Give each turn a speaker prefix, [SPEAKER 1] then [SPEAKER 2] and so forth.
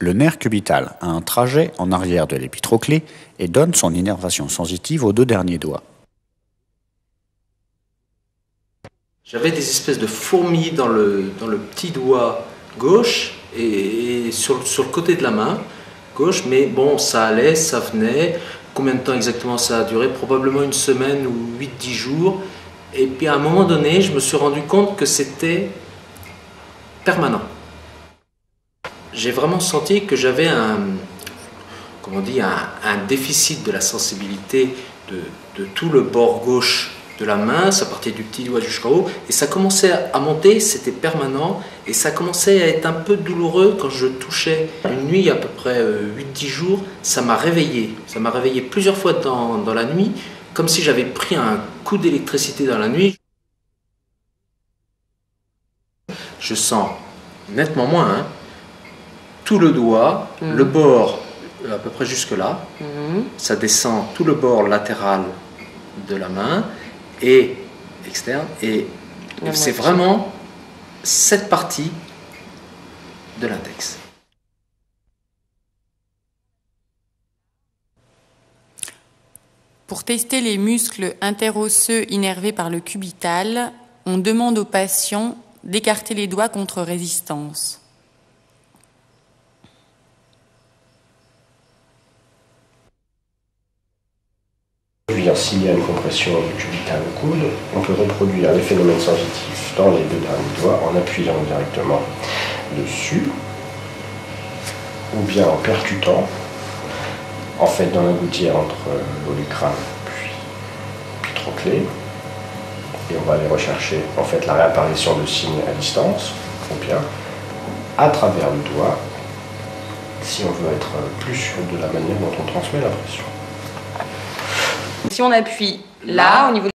[SPEAKER 1] Le nerf cubital a un trajet en arrière de l'épitroclé et donne son innervation sensitive aux deux derniers doigts.
[SPEAKER 2] J'avais des espèces de fourmis dans le petit doigt gauche et sur le côté de la main gauche, mais bon, ça allait, ça venait. Combien de temps exactement ça a duré? Probablement une semaine ou 8-10 jours. Et puis à un moment donné, je me suis rendu compte que c'était permanent. J'ai vraiment senti que j'avais un déficit de la sensibilité de tout le bord gauche de la main, ça partait du petit doigt jusqu'en haut, et ça commençait à monter, c'était permanent, et ça commençait à être un peu douloureux quand je touchais. Une nuit, à peu près 8-10 jours, ça m'a réveillé. Ça m'a réveillé plusieurs fois dans la nuit, comme si j'avais pris un coup d'électricité dans la nuit. Je sens nettement moins, hein, tout le doigt, le bord à peu près jusque là, ça descend tout le bord latéral de la main et externe, et c'est vraiment cette partie de l'index.
[SPEAKER 3] Pour tester les muscles interosseux innervés par le cubital, on demande au patient d'écarter les doigts contre résistance.
[SPEAKER 4] S'il y a une compression du cubital au coude, on peut reproduire les phénomènes sensitifs dans les deux derniers doigts en appuyant directement dessus ou bien en percutant, en fait dans la gouttière entre l'olecrabe puis l'épitroclé, et on va aller rechercher en fait la réapparition de signes à distance ou bien à travers le doigt si on veut être plus sûr de la manière dont on transmet la pression.
[SPEAKER 5] Si on appuie là, au niveau